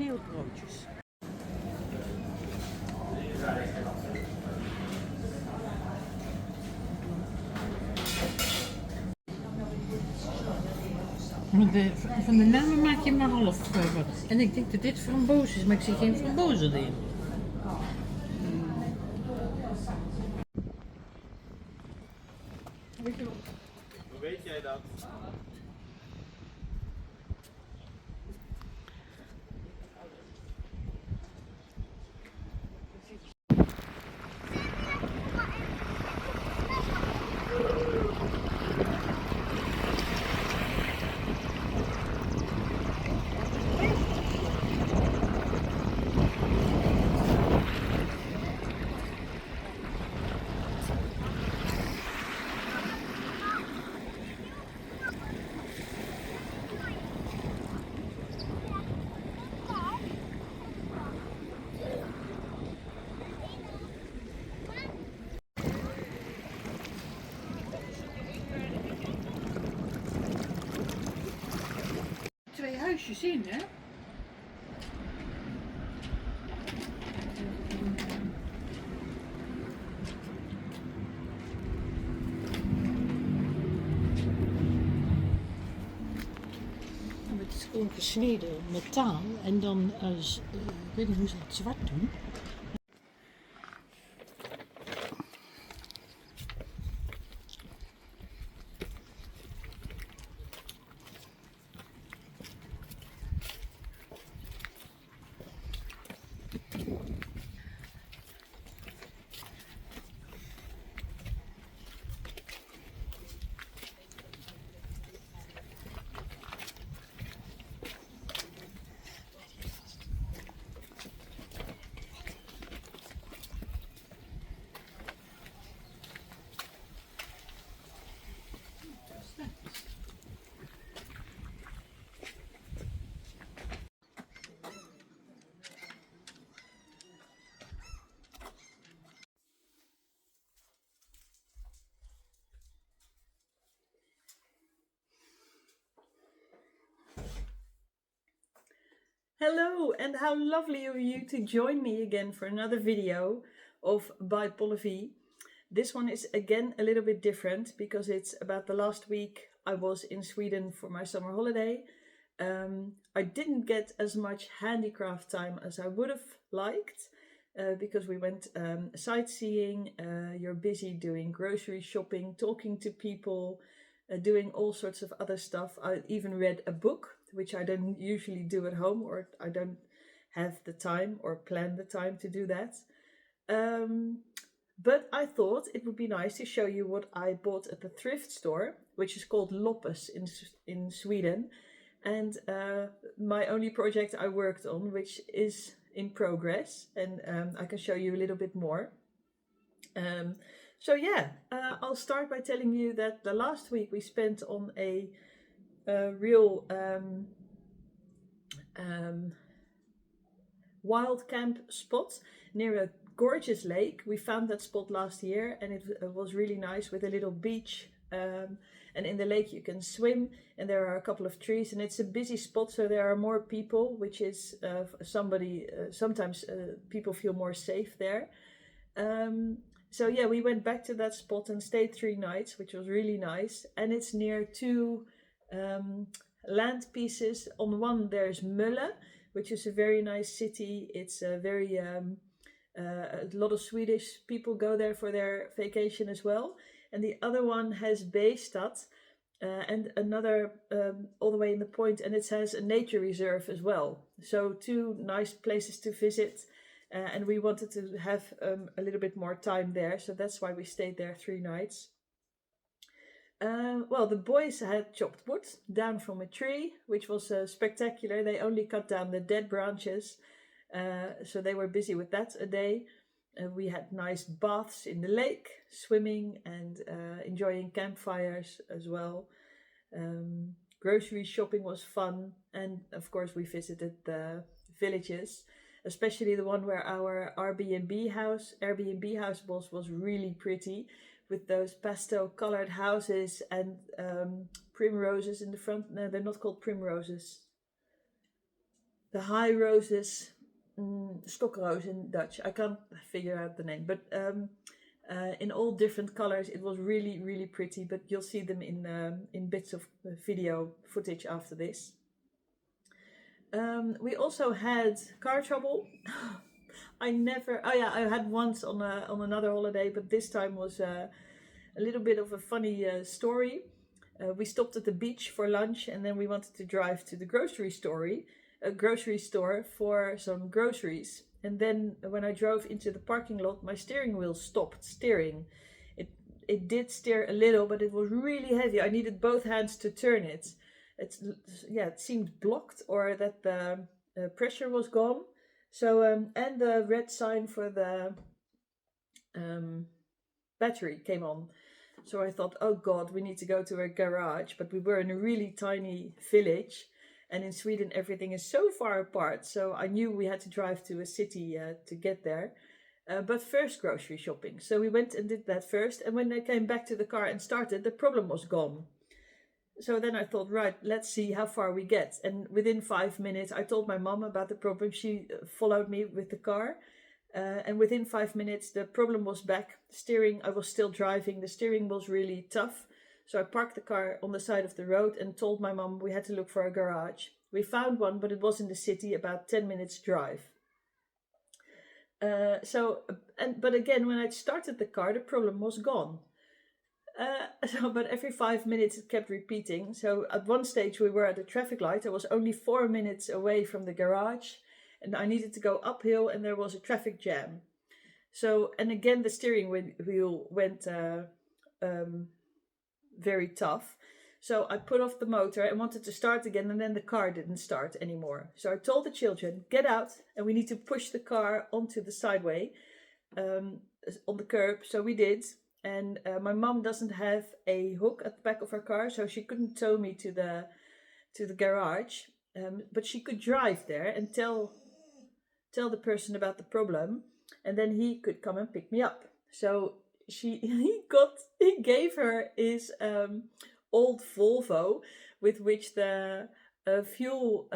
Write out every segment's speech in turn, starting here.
kaneelbroodjes. Van de namen maak je maar half. En ik denk dat dit framboos is, maar ik zie geen frambozen erin. Hoe weet jij dat? Twee huisjes in, hè? Het is gewoon gesneden metaal en dan, ik weet niet hoe ze het zwart doen. Hello, and how lovely of you to join me again for another video of Bypollevie. This one is again a little bit different because it's about the last week I was in Sweden for my summer holiday. I didn't get as much handicraft time as I would have liked because we went sightseeing. You're busy doing grocery shopping, talking to people, doing all sorts of other stuff. I even read a book, which I don't usually do at home, or I don't have the time or plan the time to do that. But I thought it would be nice to show you what I bought at the thrift store, which is called Loppes in Sweden. And my only project I worked on, which is in progress, and I can show you a little bit more. So yeah, I'll start by telling you that the last week we spent on a real wild camp spot near a gorgeous lake. We found that spot last year and it was really nice with a little beach. And in the lake you can swim and there are a couple of trees and it's a busy spot, so there are more people, which is sometimes people feel more safe there. So yeah, we went back to that spot and stayed 3 nights, which was really nice. And it's near 2 land pieces. On one there's Mölle, which is a very nice city. It's a very a lot of Swedish people go there for their vacation as well. And the other one has Båstad and another all the way in the point, and it has a nature reserve as well. So 2 nice places to visit. And we wanted to have a little bit more time there, so that's why we stayed there 3 nights. Well, the boys had chopped wood down from a tree, which was spectacular. They only cut down the dead branches, so they were busy with that a day. We had nice baths in the lake, swimming and enjoying campfires as well. Grocery shopping was fun, and of course we visited the villages, especially the one where our Airbnb house was really pretty, with those pastel colored houses and primroses in the front. No, they're not called primroses. the high roses, stokroos in Dutch. I can't figure out the name, but in all different colors. It was really, really pretty, but you'll see them in bits of video footage after this. We also had car trouble. I had once on another holiday, but this time was a little bit of a funny story. We stopped at the beach for lunch, and then we wanted to drive to the grocery store for some groceries. And then when I drove into the parking lot, my steering wheel stopped steering. It did steer a little, but it was really heavy. I needed both hands to turn it. It seemed blocked, or that the pressure was gone. So and the red sign for the battery came on. So I thought, oh God, we need to go to a garage. But we were in a really tiny village, and in Sweden everything is so far apart. So I knew we had to drive to a city to get there. But first grocery shopping. So we went and did that first. And when I came back to the car and started, the problem was gone. So then I thought, right, let's see how far we get. And within 5 minutes, I told my mom about the problem. She followed me with the car. And within 5 minutes, the problem was back. Steering, I was still driving. The steering was really tough. So I parked the car on the side of the road and told my mom we had to look for a garage. We found one, but it was in the city, about 10 minutes drive. But again, when I started the car, the problem was gone. But every 5 minutes it kept repeating. So at one stage we were at a traffic light. I was only 4 minutes away from the garage, and I needed to go uphill, and there was a traffic jam. So, and again the steering wheel went very tough. So I put off the motor and wanted to start again, and then the car didn't start anymore. So I told the children, get out, and we need to push the car onto the sideway, on the curb. So we did. And my mom doesn't have a hook at the back of her car, so she couldn't tow me to the garage. But she could drive there and tell the person about the problem, and then he could come and pick me up. So he gave her his old Volvo, with which the fuel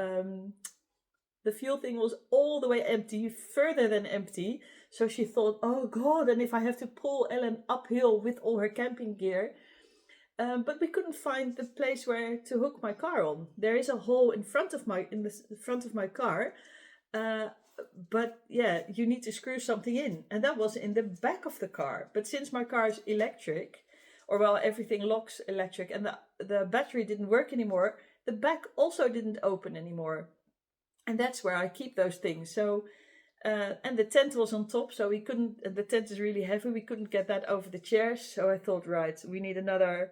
thing was all the way empty, further than empty. So she thought, oh God, and if I have to pull Ellen uphill with all her camping gear. But we couldn't find the place where to hook my car on. There is a hole in the front of my car. But yeah, you need to screw something in. And that was in the back of the car. But since my car is electric, everything locks electric, and the battery didn't work anymore, the back also didn't open anymore. And that's where I keep those things. So, and the tent was on top, so we couldn't, the tent is really heavy, we couldn't get that over the chairs. So I thought, right, we need another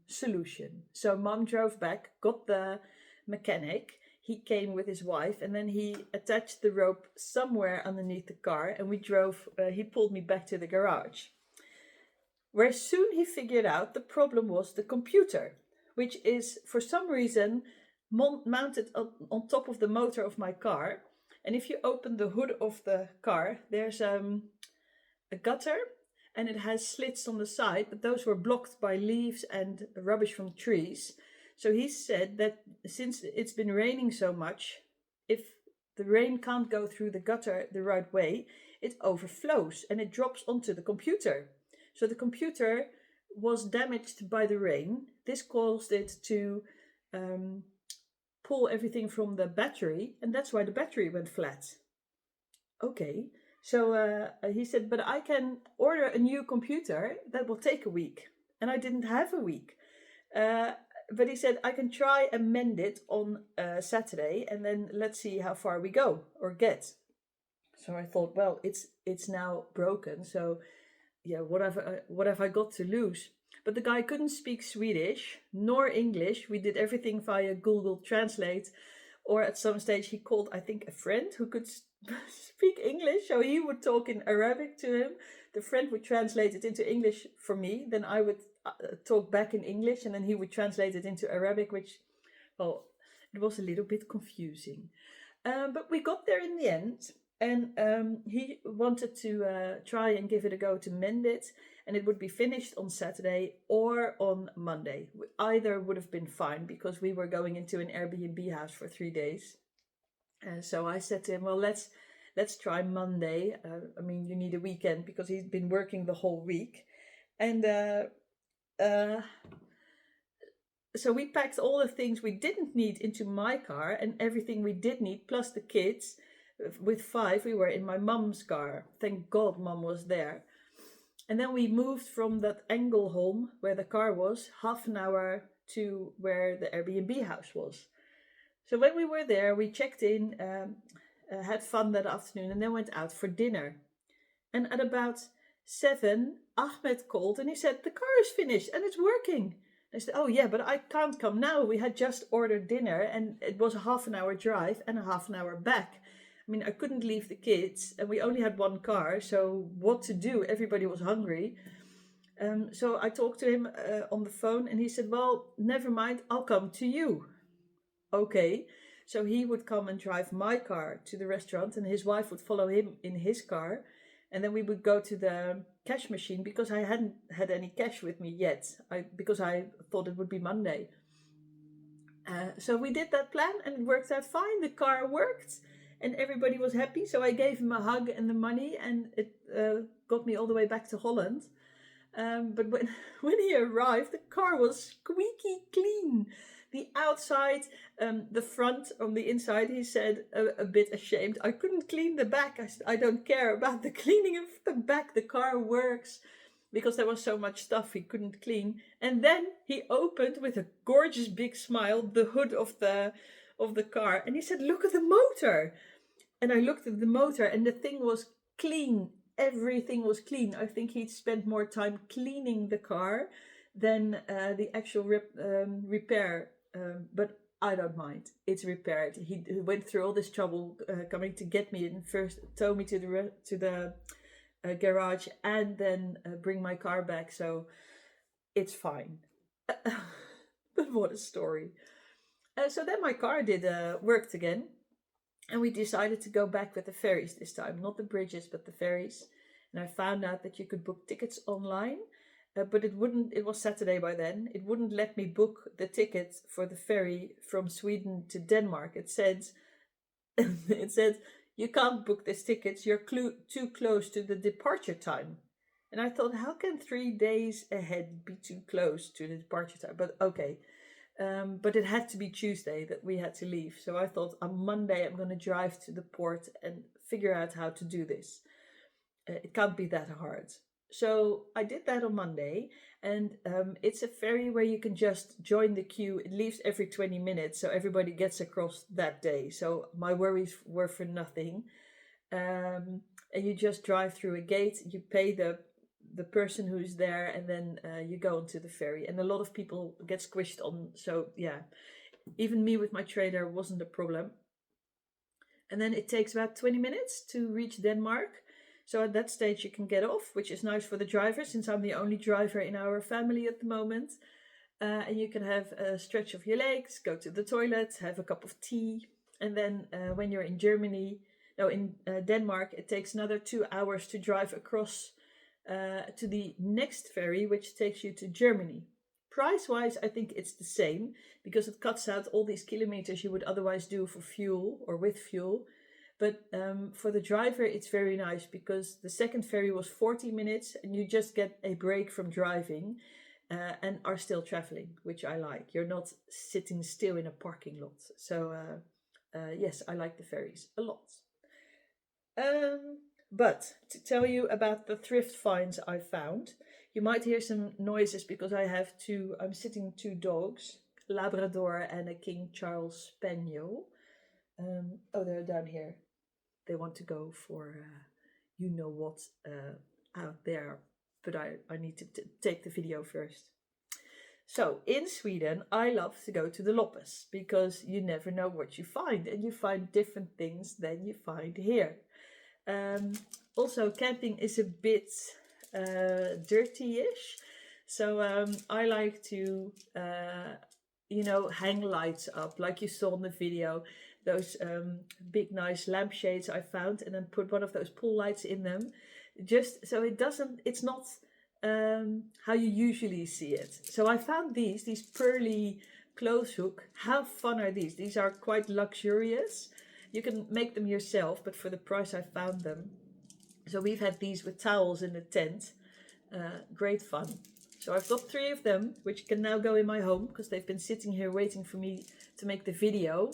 solution. So Mom drove back, got the mechanic. He came with his wife, and then he attached the rope somewhere underneath the car, and we drove, he pulled me back to the garage. Where soon he figured out the problem was the computer, which is for some reason mounted on top of the motor of my car. And if you open the hood of the car, there's a gutter, and it has slits on the side, but those were blocked by leaves and rubbish from trees. So he said that since it's been raining so much, if the rain can't go through the gutter the right way, it overflows and it drops onto the computer. So the computer was damaged by the rain. This caused it to pull everything from the battery, and that's why the battery went flat. Okay, so he said, but I can order a new computer that will take a week. And I didn't have a week. But he said, I can try and mend it on Saturday, and then let's see how far we go or get. So I thought, well, it's now broken, so yeah, what have I got to lose? But the guy couldn't speak Swedish nor English. We did everything via Google Translate, or at some stage he called, I think, a friend who could speak English. So he would talk in Arabic to him. The friend would translate it into English for me. Then I would talk back in English, and then he would translate it into Arabic, which, well, it was a little bit confusing. But we got there in the end. And he wanted to try and give it a go to mend it. and it would be finished on Saturday or on Monday. Either would have been fine because we were going into an Airbnb house for 3 days. So I said to him, well, let's try Monday. I mean, you need a weekend because he's been working the whole week. And so we packed all the things we didn't need into my car and everything we did need, plus the kids. With 5, we were in my mum's car. Thank God mum was there. And then we moved from that angle home where the car was, half an hour to where the Airbnb house was. So when we were there, we checked in, had fun that afternoon, and then went out for dinner. And at about 7, Ahmed called and he said, the car is finished and it's working. I said, oh yeah, but I can't come now. We had just ordered dinner and it was a half an hour drive and a half an hour back. I mean, I couldn't leave the kids and we only had one car, so what to do? Everybody was hungry. So I talked to him on the phone and he said, well, never mind, I'll come to you. Okay, so he would come and drive my car to the restaurant and his wife would follow him in his car. And then we would go to the cash machine because I hadn't had any cash with me yet, because I thought it would be Monday. So we did that plan and it worked out fine. The car worked. And everybody was happy, so I gave him a hug and the money, and it got me all the way back to Holland. But when he arrived, the car was squeaky clean. The outside, the front, on the inside, he said, a bit ashamed. I couldn't clean the back. I said, I don't care about the cleaning of the back. The car works. Because there was so much stuff he couldn't clean. And then he opened, with a gorgeous big smile, the hood of the car, and he said, look at the motor. And I looked at the motor and the thing was clean. Everything was clean. I think he'd spent more time cleaning the car than the actual repair. But I don't mind. It's repaired. He went through all this trouble coming to get me and first tow me to the garage and then bring my car back. So it's fine. But what a story. So then my car worked again, and we decided to go back with the ferries this time, not the bridges, but the ferries. And I found out that you could book tickets online, but it was Saturday by then, it wouldn't let me book the ticket for the ferry from Sweden to Denmark. It said, you can't book this ticket, you're too close to the departure time. And I thought, how can 3 days ahead be too close to the departure time? But okay. But it had to be Tuesday that we had to leave. So I thought on Monday I'm going to drive to the port and figure out how to do this. It can't be that hard. So I did that on Monday, and it's a ferry where you can just join the queue. It leaves every 20 minutes, so everybody gets across that day. So my worries were for nothing. And you just drive through a gate, you pay the person who's there, and then you go onto the ferry. And a lot of people get squished on, so yeah, even me with my trailer wasn't a problem. And then it takes about 20 minutes to reach Denmark. So at that stage you can get off, which is nice for the driver, since I'm the only driver in our family at the moment. And you can have a stretch of your legs, go to the toilet, have a cup of tea. And then when you're in Denmark, it takes another 2 hours to drive across to the next ferry, which takes you to Germany. Price-wise, I think it's the same, because it cuts out all these kilometers you would otherwise do for fuel or with fuel. But for the driver, it's very nice, because the second ferry was 40 minutes and you just get a break from driving and are still traveling, which I like. You're not sitting still in a parking lot. So yes, I like the ferries a lot. But to tell you about the thrift finds I found, you might hear some noises because I'm sitting 2 dogs, Labrador and a King Charles Spaniel. Oh, they're down here. They want to go for you know what out there, but I need to take the video first. So in Sweden, I love to go to the loppis because you never know what you find, and you find different things than you find here. Also, camping is a bit dirty-ish, so I like to hang lights up like you saw in the video. Those big nice lampshades I found, and then put one of those pool lights in them, just so it's not how you usually see it. So I found these pearly clothes hook. How fun are these? These are quite luxurious. You can make them yourself, but for the price I found them. So we've had these with towels in the tent. Great fun. So I've got 3 of them, which can now go in my home because they've been sitting here waiting for me to make the video.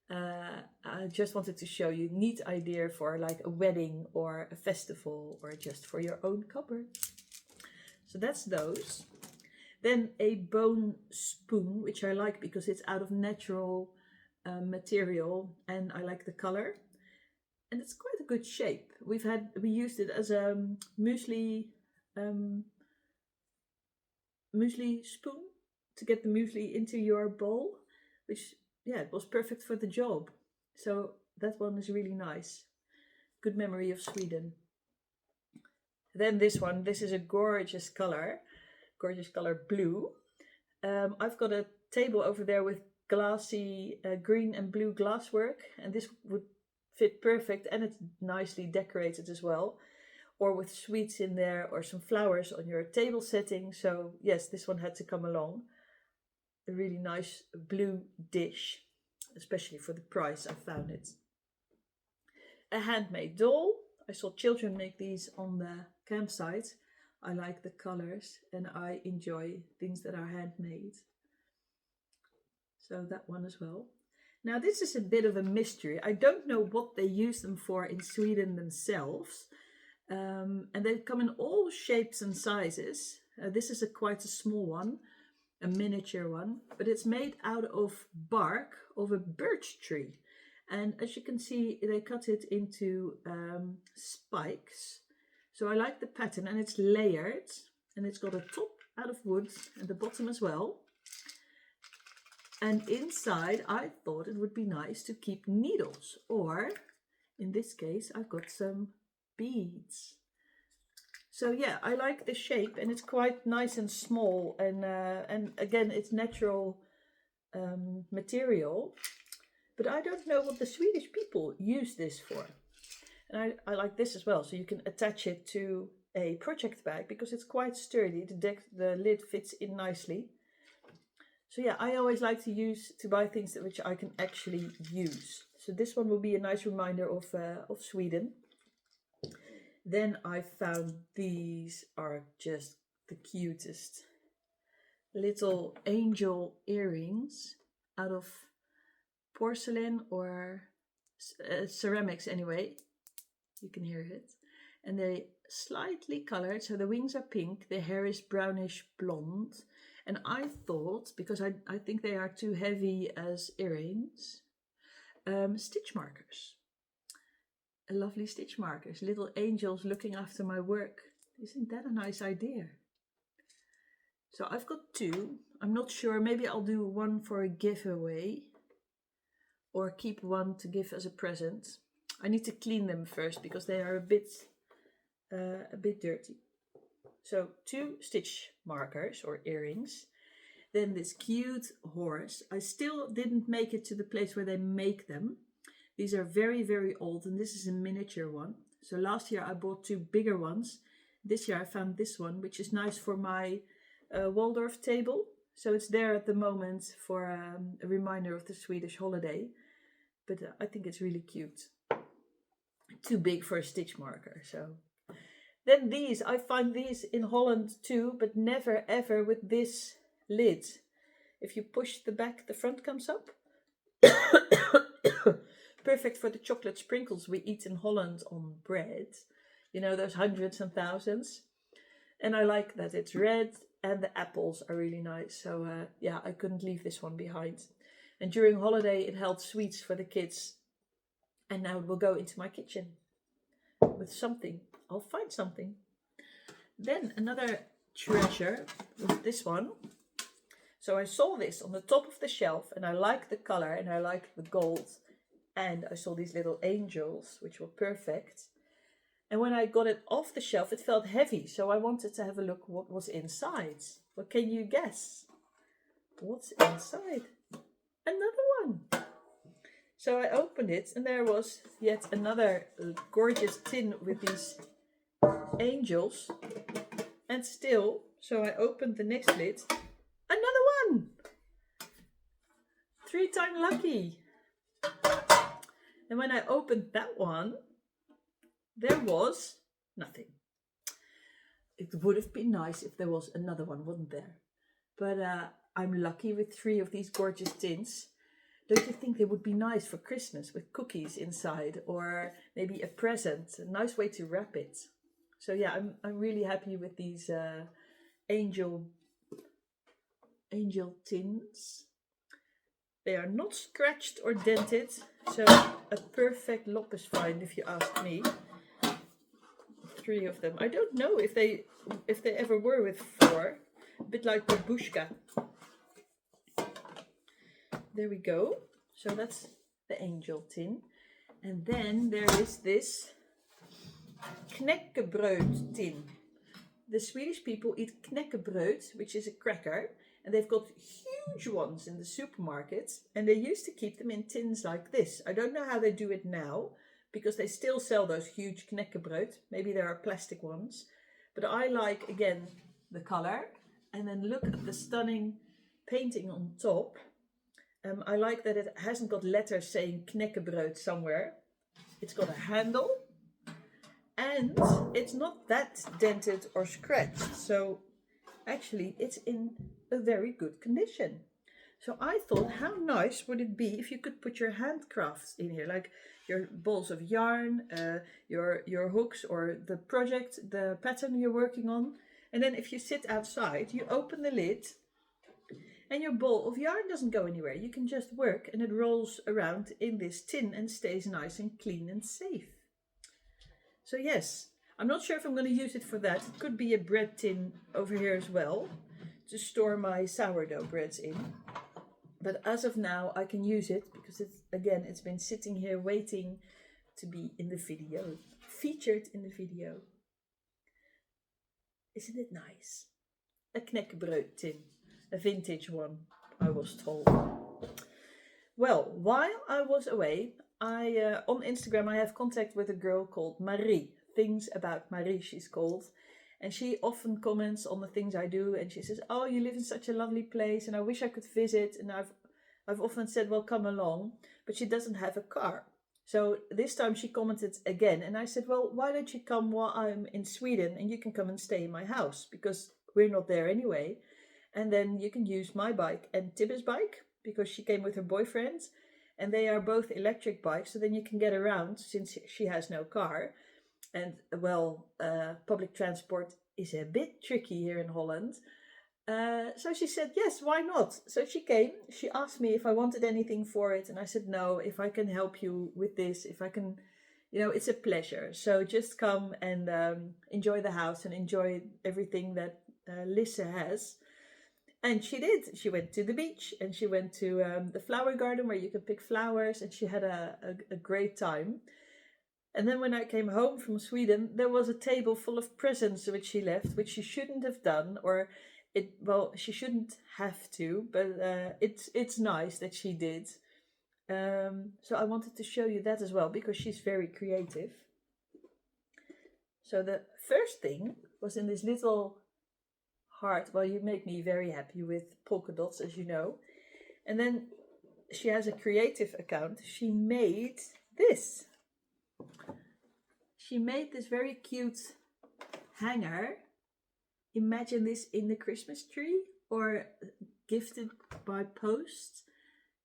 I just wanted to show you, neat idea for like a wedding or a festival or just for your own cupboard. So that's those. Then a bone spoon, which I like because it's out of natural material and I like the color. And it's quite a good shape. We used it as a muesli spoon to get the muesli into your bowl, which, yeah, it was perfect for the job. So that one is really nice. Good memory of Sweden. Then this one, this is a gorgeous color blue. I've got a table over there with glassy green and blue glasswork, and this would fit perfect, and it's nicely decorated as well, or with sweets in there or some flowers on your table setting. So yes, this one had to come along. A really nice blue dish, especially for the price I found it. A handmade doll. I saw children make these on the campsite. I like the colors and I enjoy things that are handmade. So that one as well. Now this is a bit of a mystery. I don't know what they use them for in Sweden themselves. And they come in all shapes and sizes. This is quite a small one, a miniature one, but it's made out of bark of a birch tree. And as you can see, they cut it into spikes. So I like the pattern, and it's layered, and it's got a top out of wood and the bottom as well. And inside I thought it would be nice to keep needles, or in this case I've got some beads. So yeah, I like the shape, and it's quite nice and small, and again it's natural material. But I don't know what the Swedish people use this for. And I like this as well, so you can attach it to a project bag because it's quite sturdy. The lid fits in nicely. So yeah, I always like to buy things which I can actually use. So this one will be a nice reminder of Sweden. Then I found these are just the cutest little angel earrings out of porcelain or ceramics anyway. You can hear it. And they're slightly colored, so the wings are pink, the hair is brownish blonde. And I thought, because I think they are too heavy as earrings, stitch markers. A lovely stitch markers, little angels looking after my work. Isn't that a nice idea? So I've got 2. I'm not sure, maybe I'll do one for a giveaway or keep one to give as a present. I need to clean them first because they are a bit dirty. So 2 stitch markers or earrings. Then this cute horse. I still didn't make it to the place where they make them. These are very, very old, and this is a miniature one. So last year I bought 2 bigger ones. This year I found this one, which is nice for my Waldorf table. So it's there at the moment for a reminder of the Swedish holiday. But I think it's really cute. Too big for a stitch marker. So then these, I find these in Holland too, but never ever with this lid. If you push the back, the front comes up. Perfect for the chocolate sprinkles we eat in Holland on bread. You know, those hundreds and thousands. And I like that it's red and the apples are really nice. So yeah, I couldn't leave this one behind. And during holiday it held sweets for the kids. And now it will go into my kitchen with something. I'll find something. Then another treasure was this one. So I saw this on the top of the shelf and I like the color and I like the gold. And I saw these little angels, which were perfect. And when I got it off the shelf, it felt heavy. So I wanted to have a look what was inside. What can you guess? What's inside? Another one. So I opened it and there was yet another gorgeous tin with these angels. And still, so I opened the next lid. Another one! 3-time lucky. And when I opened that one, there was nothing. It would have been nice if there was another one, wouldn't there? But I'm lucky with 3 of these gorgeous tins. Don't you think they would be nice for Christmas with cookies inside, or maybe a present? A nice way to wrap it. So yeah, I'm really happy with these angel tins. They are not scratched or dented, so a perfect Loppes find if you ask me. 3 of them. I don't know if they ever were with 4. A bit like babushka. There we go. So that's the angel tin. And then there is this knäckebröd tin. The Swedish people eat knäckebröd, which is a cracker, and they've got huge ones in the supermarkets, and they used to keep them in tins like this. I don't know how they do it now, because they still sell those huge knäckebröd. Maybe there are plastic ones. But I like, again, the color. And then look at the stunning painting on top. I like that it hasn't got letters saying knäckebröd somewhere. It's got a handle. And it's not that dented or scratched. So actually it's in a very good condition. So I thought, how nice would it be if you could put your handcrafts in here, like your balls of yarn, your hooks, or the project, the pattern you're working on. And then if you sit outside, you open the lid and your ball of yarn doesn't go anywhere. You can just work and it rolls around in this tin and stays nice and clean and safe. So yes, I'm not sure if I'm going to use it for that. It could be a bread tin over here as well to store my sourdough breads in. But as of now, I can use it because it's been sitting here waiting to be in the video, featured in the video. Isn't it nice? A knäckebröd tin, a vintage one, I was told. Well, while I was away, on Instagram I have contact with a girl called Marie. Things About Marie, she's called. And she often comments on the things I do, and she says, "Oh, you live in such a lovely place, and I wish I could visit." And I've often said, "Well, come along," but she doesn't have a car. So this time she commented again, and I said, "Well, why don't you come while I'm in Sweden, and you can come and stay in my house, because we're not there anyway. And then you can use my bike and Tibbe's bike, because she came with her boyfriend, and they are both electric bikes, so then you can get around since she has no car. And well, public transport is a bit tricky here in Holland." So she said, yes, why not? So she came, she asked me if I wanted anything for it. And I said, no, if I can help you with this, if I can, it's a pleasure. So just come and enjoy the house and enjoy everything that Lisse has. And she did. She went to the beach and she went to the flower garden where you can pick flowers, and she had a great time. And then when I came home from Sweden, there was a table full of presents which she left, which she shouldn't have done, or she shouldn't have to, but it's nice that she did. So I wanted to show you that as well, because she's very creative. So the first thing was in this little heart. Well, you make me very happy with polka dots, as you know. And then she has a creative account. She made this. She made this very cute hanger. Imagine this in the Christmas tree or gifted by post.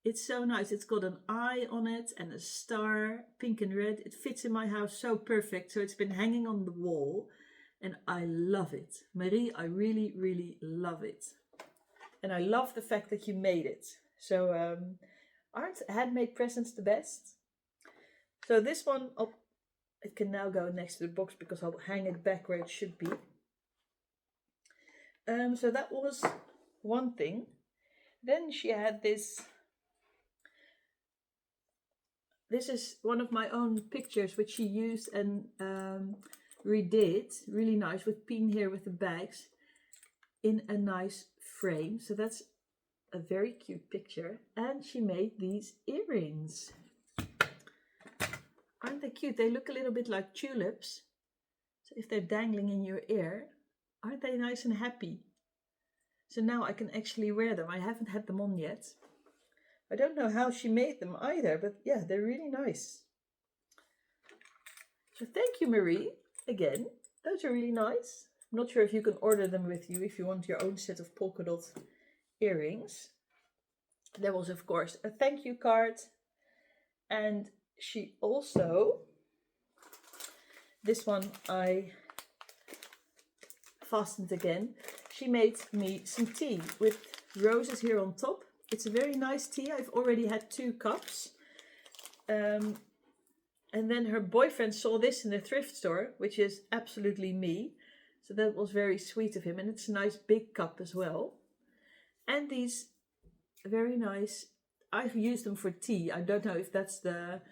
It's so nice. It's got an eye on it and a star, pink and red. It fits in my house so perfect. So it's been hanging on the wall and I love it. Marie, I really, really love it. And I love the fact that you made it. So aren't handmade presents the best? So this one, it can now go next to the box because I'll hang it back where it should be. So that was one thing. Then she had this. This is one of my own pictures which she used and redid. Really nice, with pin here with the bags in a nice frame. So that's a very cute picture. And she made these earrings. Aren't they cute? They look a little bit like tulips. So if they're dangling in your ear, Aren't they nice and happy? So now I can actually wear them. I haven't had them on yet. I don't know how she made them either, but yeah, they're really nice. So thank you, Marie, again. Those are really nice. I'm not sure if you can order them with you if you want your own set of polka dot earrings. There was, of course, a thank you card. And she also, this one I fastened again. She made me some tea with roses here on top. It's a very nice tea. I've already had 2 cups. And then her boyfriend saw this in the thrift store, which is absolutely me. So that was very sweet of him. And it's a nice big cup as well. And these very nice, I've used them for tea. I don't know if that's the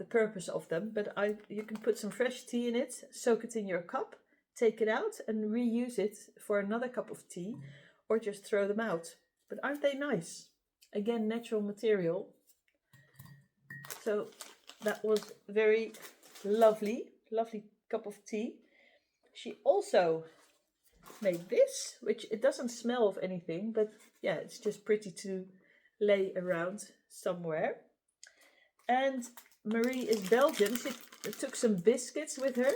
purpose of them, but you can put some fresh tea in it, soak it in your cup, take it out and reuse it for another cup of tea, or just throw them out. But aren't they nice? Again, natural material. So that was very lovely cup of tea. She also made this, which it doesn't smell of anything, but yeah, it's just pretty to lay around somewhere. And Marie is Belgian. She took some biscuits with her,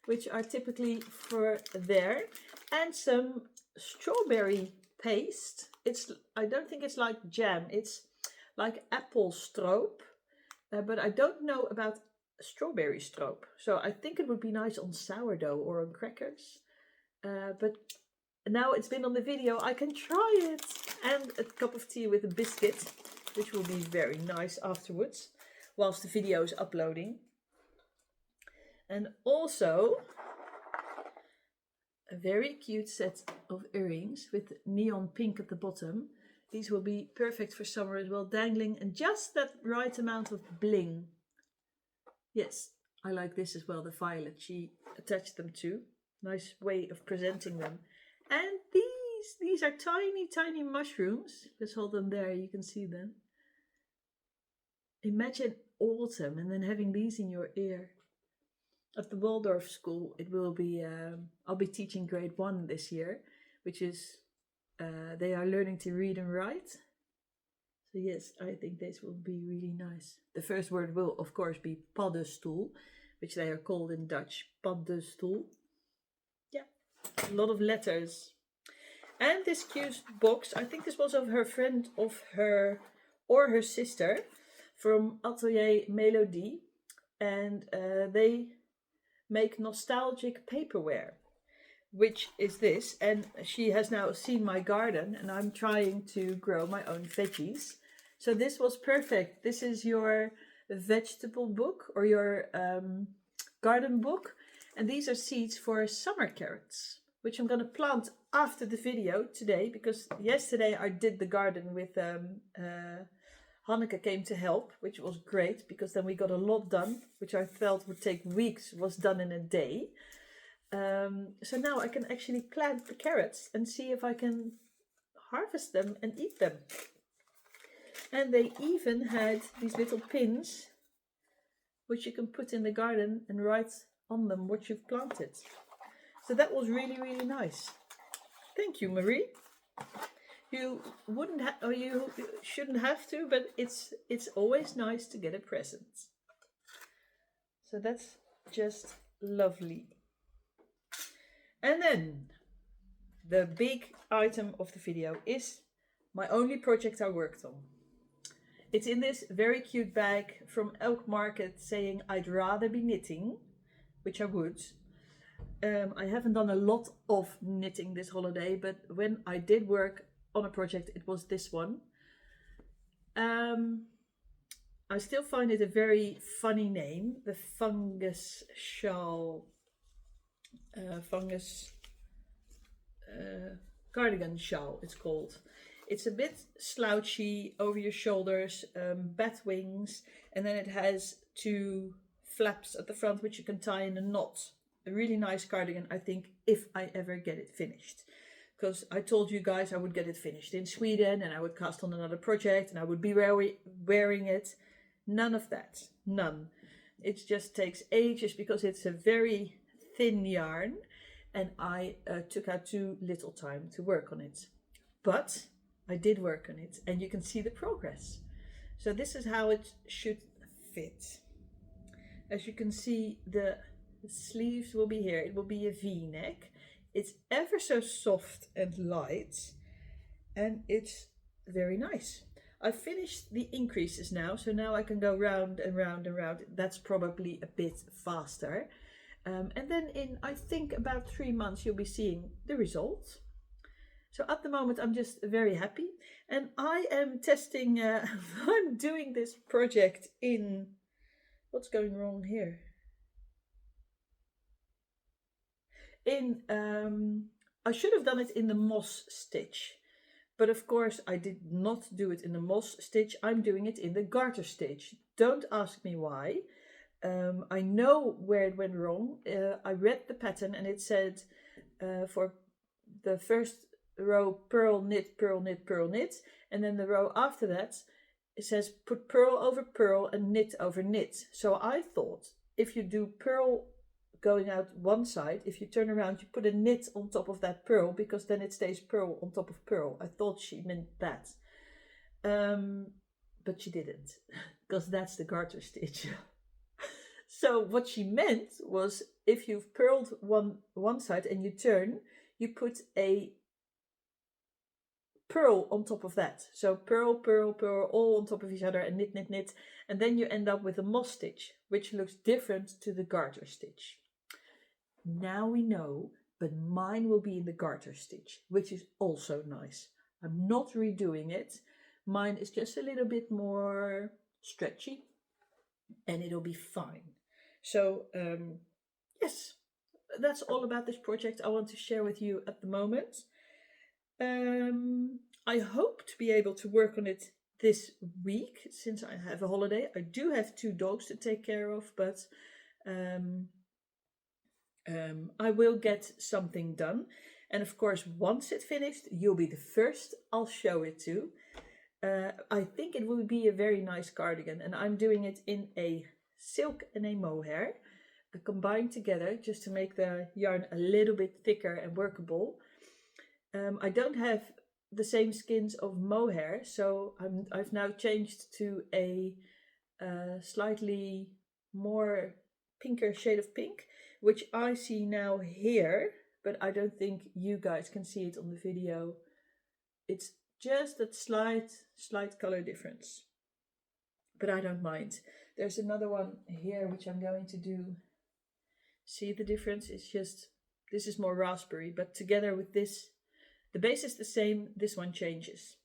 which are typically for there, and some strawberry paste. I don't think it's like jam, it's like apple stroop, but I don't know about strawberry stroop. So I think it would be nice on sourdough or on crackers. But now it's been on the video, I can try it. And a cup of tea with a biscuit, which will be very nice afterwards, whilst the video is uploading. And also a very cute set of earrings with neon pink at the bottom. These will be perfect for summer as well, dangling, and just that right amount of bling. Yes, I like this as well, the violet she attached them to. Nice way of presenting them. And these are tiny mushrooms. Let's hold them there, you can see them. Imagine autumn and then having these in your ear. At the Waldorf school, it will be, I'll be teaching grade 1 this year, which is, they are learning to read and write. So yes, I think this will be really nice. The first word will, of course, be paddenstoel, which they are called in Dutch, paddenstoel. Yeah, a lot of letters. And this cute box, I think this was of her friend or her sister from Atelier Melodie. And they make nostalgic paperware, which is this. And she has now seen my garden and I'm trying to grow my own veggies. So this was perfect. This is your vegetable book or your garden book. And these are seeds for summer carrots, which I'm going to plant after the video today, because yesterday I did the garden with Hanneke came to help, which was great, because then we got a lot done, which I felt would take weeks, was done in a day. So now I can actually plant the carrots and see if I can harvest them and eat them. And they even had these little pins, which you can put in the garden and write on them what you've planted. So that was really, really nice. Thank you, Marie. You wouldn't have, or you shouldn't have to, but it's always nice to get a present. So that's just lovely. And then the big item of the video is my only project I worked on. It's in this very cute bag from Elk Market saying I'd rather be knitting, which I would. I haven't done a lot of knitting this holiday, but when I did work on a project, it was this one. I still find it a very funny name, the fungus shawl, cardigan shawl it's called. It's a bit slouchy over your shoulders, bat wings, and then it has 2 flaps at the front which you can tie in a knot. A really nice cardigan, I think, if I ever get it finished. Because I told you guys I would get it finished in Sweden and I would cast on another project and I would be wearing it. None of that. None. It just takes ages because it's a very thin yarn and I took out too little time to work on it. But I did work on it, and you can see the progress. So this is how it should fit. As you can see, the sleeves will be here. It will be a V-neck. It's ever so soft and light, and it's very nice. I've finished the increases now, so now I can go round and round and round. That's probably a bit faster. And then in, I think, about 3 months, you'll be seeing the result. So at the moment, I'm just very happy. And I am testing, I'm doing this project in, what's going wrong here? I should have done it in the moss stitch. But of course, I did not do it in the moss stitch. I'm doing it in the garter stitch. Don't ask me why. I know where it went wrong. I read the pattern and it said for the first row, purl, knit, purl, knit, purl, knit. And then the row after that, it says put purl over purl and knit over knit. So I thought if you do purl going out one side, if you turn around, you put a knit on top of that purl, because then it stays purl on top of purl. I thought she meant that. But she didn't, because that's the garter stitch. So what she meant was if you've purled one side and you turn, you put a purl on top of that. So purl, purl, purl, all on top of each other, and knit, knit, knit. And then you end up with a moss stitch, which looks different to the garter stitch. Now we know, but mine will be in the garter stitch, which is also nice. I'm not redoing it. Mine is just a little bit more stretchy, and it'll be fine. So yes, that's all about this project I want to share with you at the moment. I hope to be able to work on it this week, since I have a holiday. I do have 2 dogs to take care of, but I will get something done. And of course, once it's finished, you'll be the first I'll show it to. I think it will be a very nice cardigan, and I'm doing it in a silk and a mohair combined together, just to make the yarn a little bit thicker and workable. I don't have the same skins of mohair, so I've now changed to a slightly more pinker shade of pink, which I see now here, but I don't think you guys can see it on the video. It's just that slight color difference, but I don't mind. There's another one here which I'm going to do. See the difference? It's just, this is more raspberry, but together with this, the base is the same, this one changes.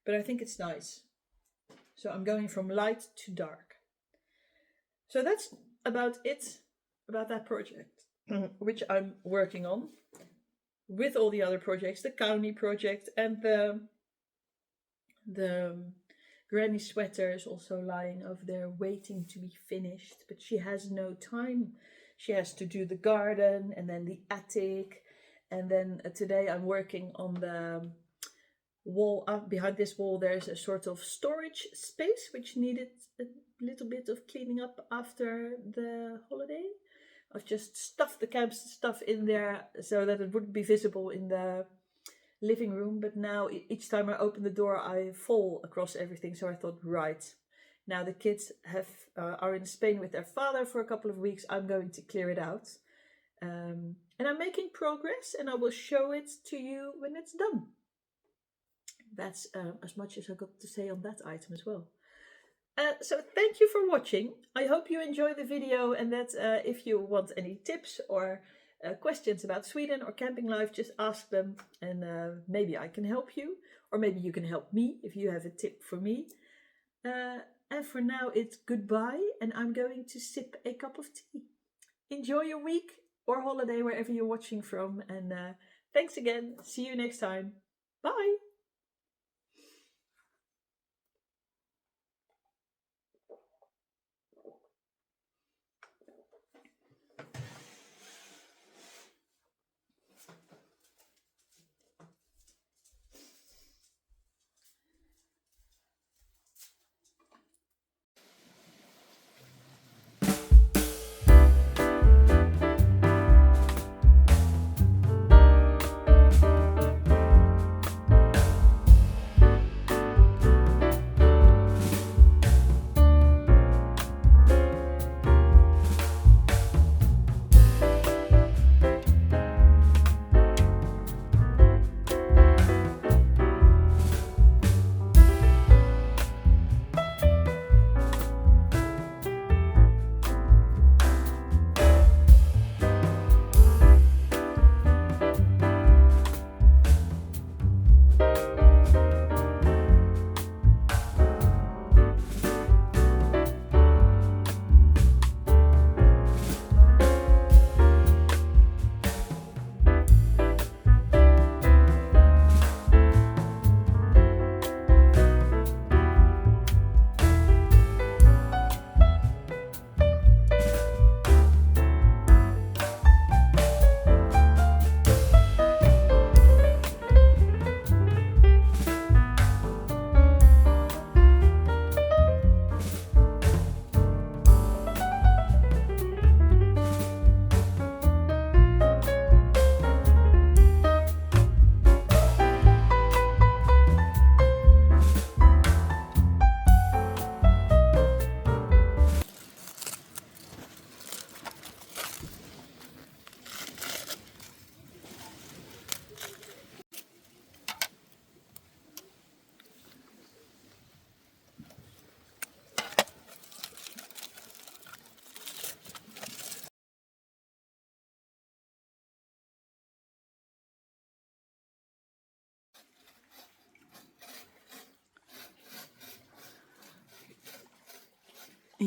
But I think it's nice. So I'm going from light to dark. So that's about it, about that project, which I'm working on with all the other projects, the County project, and the granny sweater is also lying over there waiting to be finished, but she has no time. She has to do the garden and then the attic. And then today I'm working on the wall. Behind this wall there's a sort of storage space which needed a little bit of cleaning up after the holiday. I've just stuffed the camp stuff in there so that it wouldn't be visible in the living room. But now each time I open the door I fall across everything. So I thought, right, now the kids are in Spain with their father for a couple of weeks. I'm going to clear it out. And I'm making progress, and I will show it to you when it's done. That's as much as I got to say on that item as well. So thank you for watching. I hope you enjoy the video, and that if you want any tips or questions about Sweden or camping life, just ask them, and maybe I can help you, or maybe you can help me if you have a tip for me. And for now it's goodbye, and I'm going to sip a cup of tea. Enjoy your week or holiday wherever you're watching from, and thanks again. See you next time. Bye.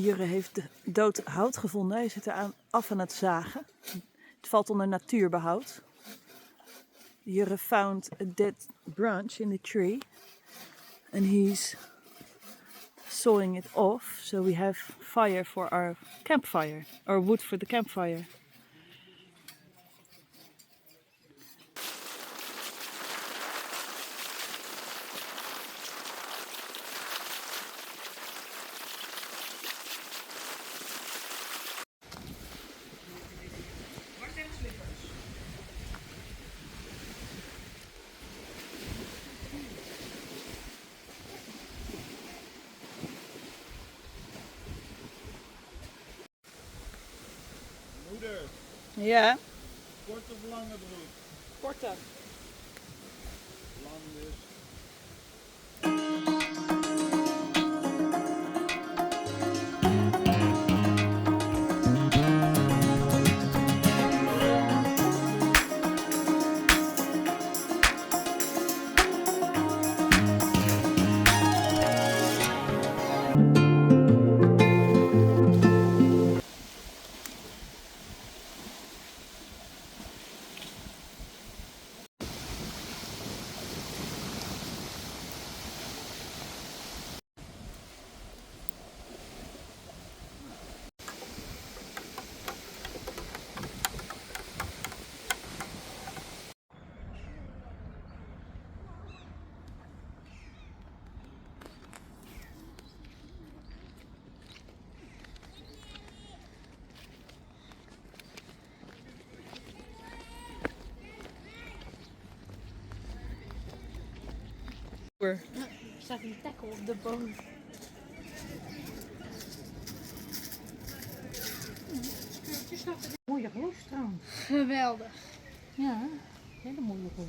Jurre heeft dood hout gevonden. Hij zit er af aan het zagen. Het valt onder natuurbehoud. Jurre found a dead branch in the tree. And he's sawing it off. So we have fire for our campfire. Or wood for the campfire. Moeder, Ja, kort of lange broek? korte. Lang dus. Er staat een tackle op de boom. Het is nog een mooie roos trouwens. Geweldig. Ja, hele mooie roos.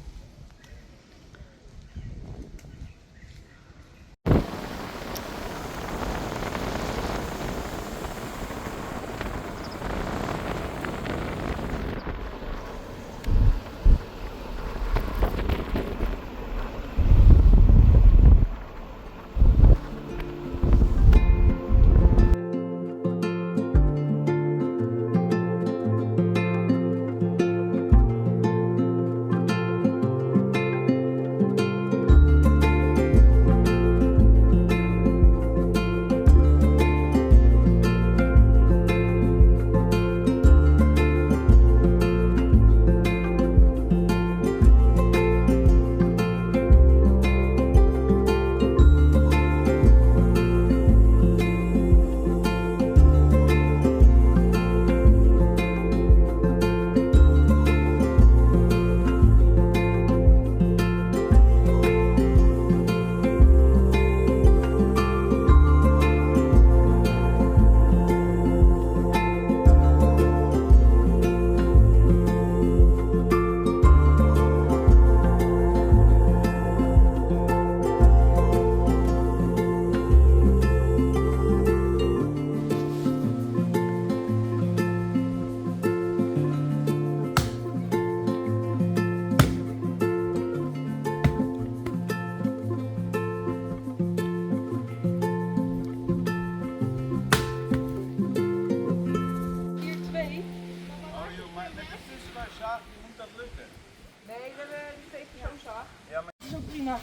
prima.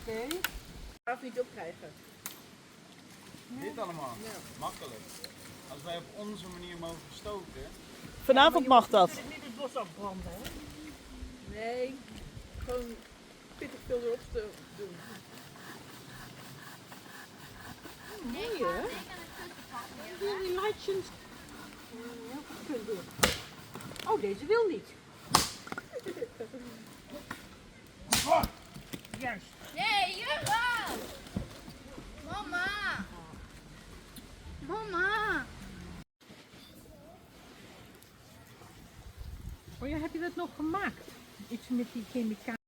Oké. Ik ga het niet opkrijgen. Dit allemaal, makkelijk. Als wij op onze manier mogen stoken. Vanavond mag dat. Niet het bos afbranden, hè? Nee, gewoon pittig veel erop te doen. Mooi hè? Heel die lightjes. Heel veel doen. Oh, deze wil niet. Juist. Nee, Jurgen! Mama! Mama! Oh ja, heb je dat nog gemaakt? Iets met die chemicaliën.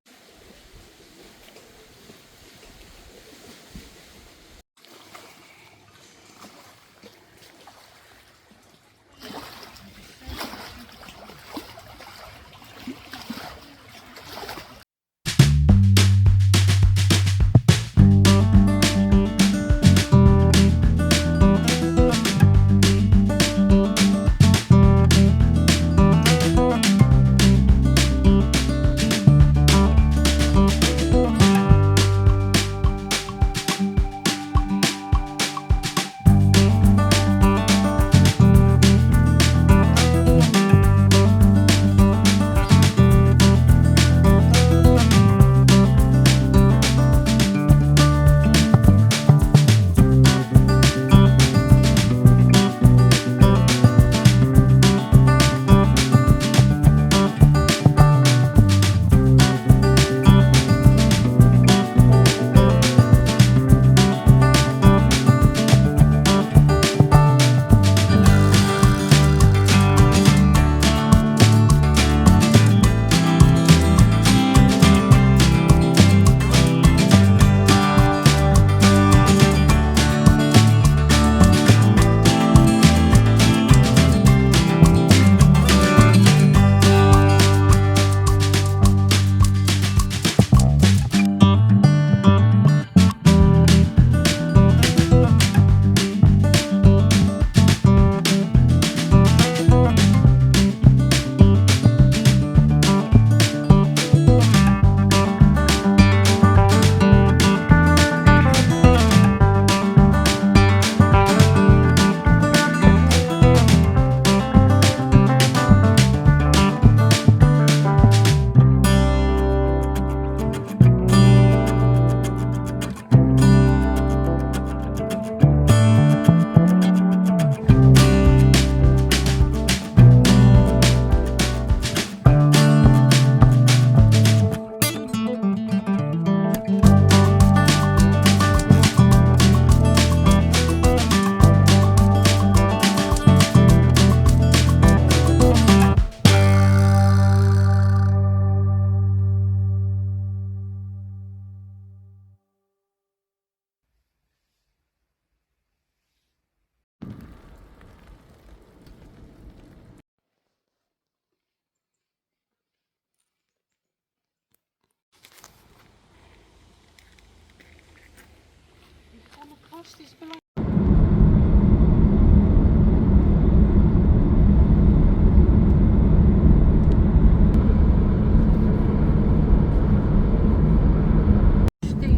rust is belangrijk.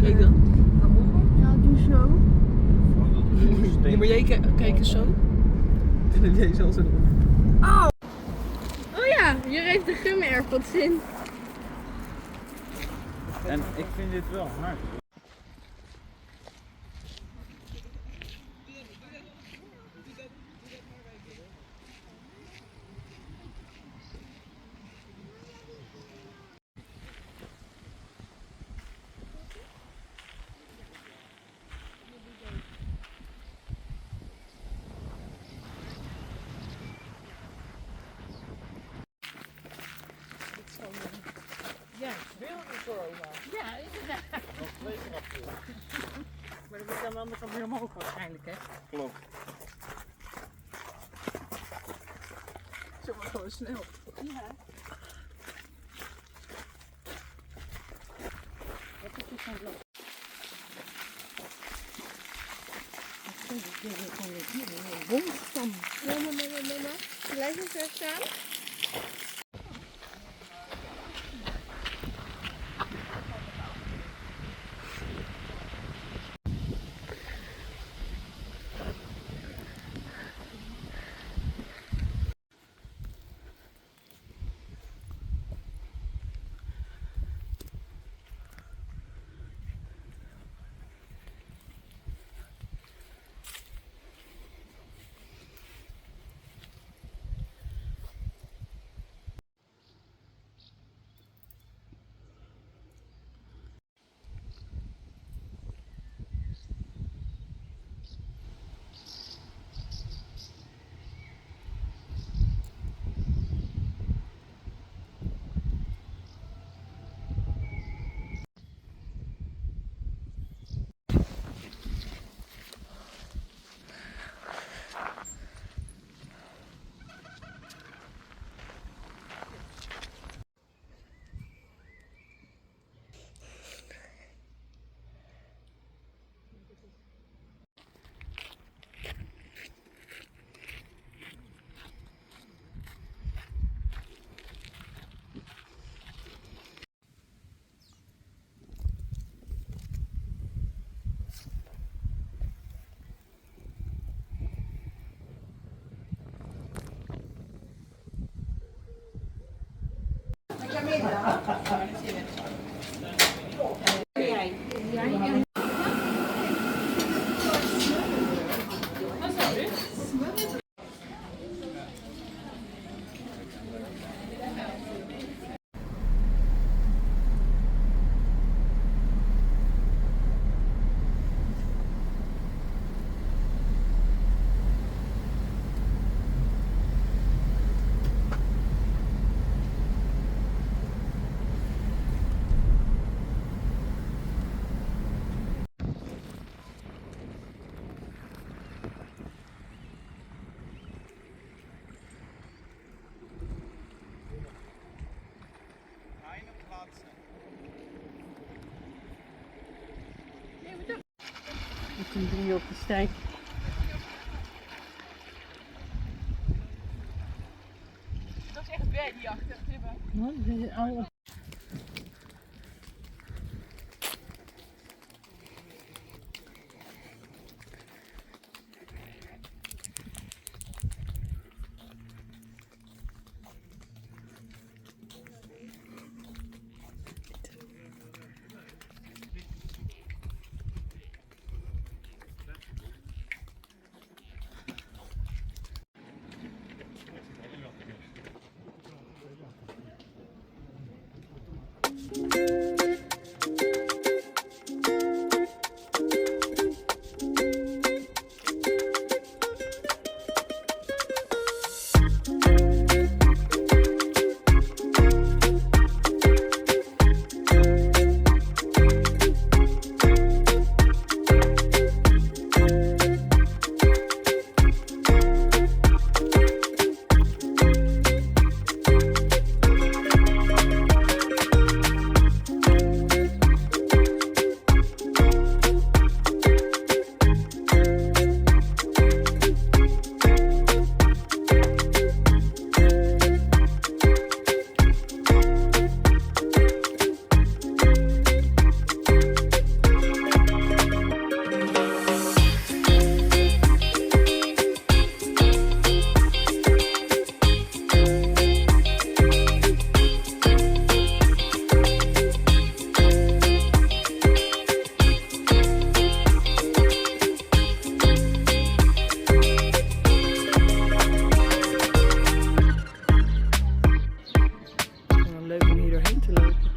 Kijk dan. Ja, doe zo. Nu moet jij kijken zo. En dan jij zelf zo erop. Oh ja, hier heeft de gum AirPods in. En ik vind dit wel hard. Ja, wereldcorona. Ja, inderdaad. Nog 2 trapjes. Maar dat moet aan de andere kant weer omhoog waarschijnlijk, hè? Klopt. Zo maar gewoon snel. Ja. Wat is dit van blok? Wat is dit gewoon weer hier? Een boomstam. Mama. Blijf eens even staan. Met z'n 3 op de stijg. Dat is echt bij die achter. Wat? Dit is al. gewoon leuk om hier doorheen te lopen.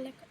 lekker.